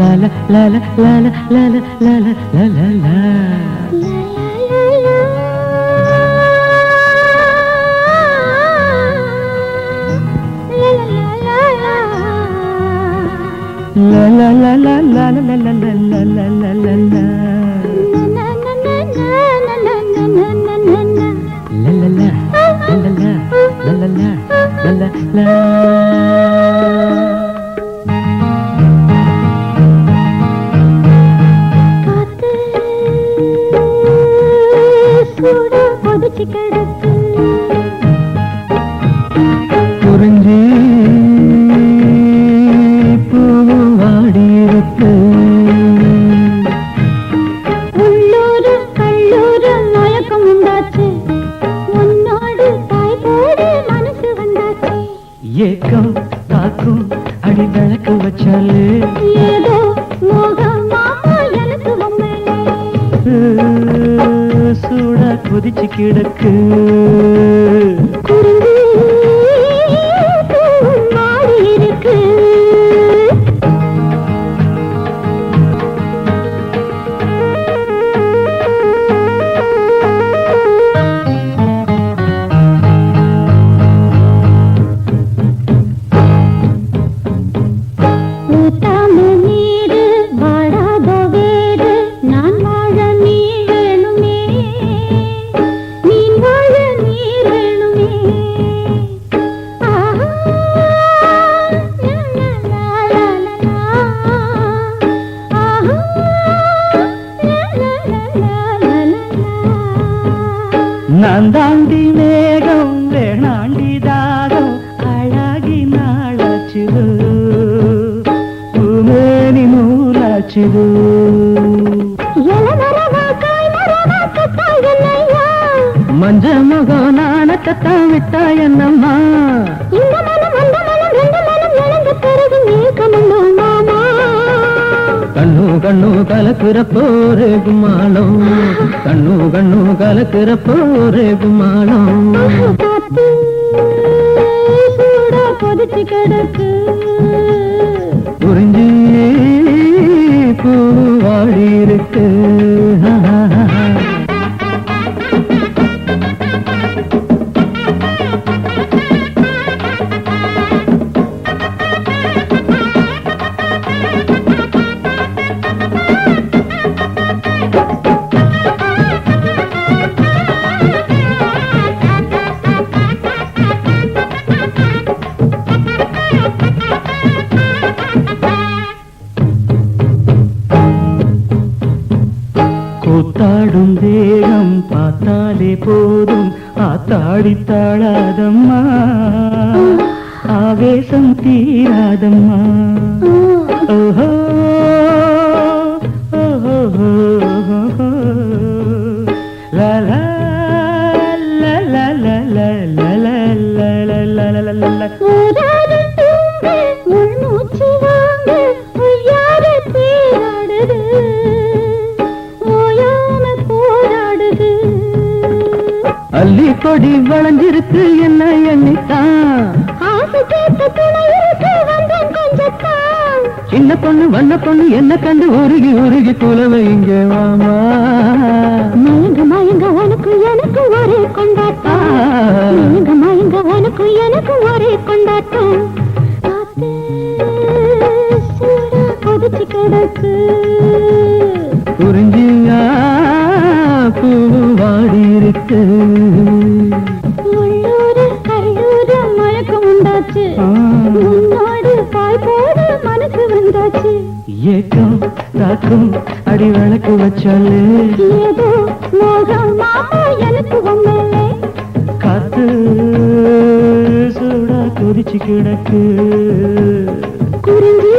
la la la la la la la la la la. La la la la la la la la la la la la la. La la la la la la la la la la. காத்து சூட கொதிச்சு கிடக்கு குறிஞ்சி பூவாடி இருக்கு உள்ளூர் கல்லூர் மயக்கம் உண்டாச்சு உன்னோடு தாய் போடு மனசு வந்தாச்சு ஏக்கம் தாக்கும் அடி விளக்கு வச்சாலே ஏதோ மோகமா எனக்கு வம்மேலே சூடா கொதிச்சு கிடக்கு குறிஞ்சி மாறி இருக்கு ஊத்தாம நீரு வாடாத வேறு நான் வாழ நீ வேணுமே நீ வாழ நீர் வேணுமே ஆஹா லா லா லா லா ஆஹா லா லா லா லா. நான் தாண்டி மேகம் வேணாண்டி தாகம் அழகி நாளாச்சுது பூமேனி நூலாச்சுது எலமரவா காய் மரவா கத்தாய் என்னையா மஞ்ச முகம் நாணக்கத்தான் விட்டா என்னம்மா இந்த மனம் அந்த மனம் ரெண்டு மனம் இழந்து பிறகு நீக்கமுண்டோ மாமா கண்ணு கண்ணு கலக்குற போரே குமாலம் கண்ணு கண்ணு கலக்குற போரே குமாலம் காத்து சூடா கொதிச்சு கிடக்கு குறிஞ்சி பூவாடி இருக்கு கூத்தாடும் தேகம் பார்த்தாலே போதும் ஆத்தாடி தாழாதம்மா ஆவேசம் தீராதம்மா ஓஹோ ஓஹோ லா லா லா லா லா லா லா லா லா லா லா லா லா. ஊராறு தூங்கு உள்மூச்சு வாங்க உய்யாறு தேராடுது ஓயாம போராடுது அள்ளி கொடி வளைஞ்சிருக்கு என்ன எண்ணித்தான் ஆசை கேட்ட துணை இருக்கு வந்தேன் கொஞ்சத்தான் சின்ன பொண்ணு வண்ண பொண்ணு என்ன கண்டு உருகி உருகி குலவை இங்கே வாமா மயங்க மயங்க உனக்கு எனக்கு ஒரே கொண்டாட்டம் மயங்க மயங்க உனக்கு எனக்கு ஒரே கொண்டாட்டம் காத்து சூடா கொதிச்சு கிடக்கு குறிஞ்சியா பூவாடி இருக்கு உள்ளூர் கல்லூர் மயக்கம் உண்டாச்சு உன்னோடு பாய் போடு மனசு வந்தாச்சு ஏக்கம் தாக்கும் அடி விளக்கு வச்சாலே ஏதோ மோகம் மாமா எனக்கு வம்மேலே காத்து சூடா கொதிச்சு கிடக்கு குறிஞ்சி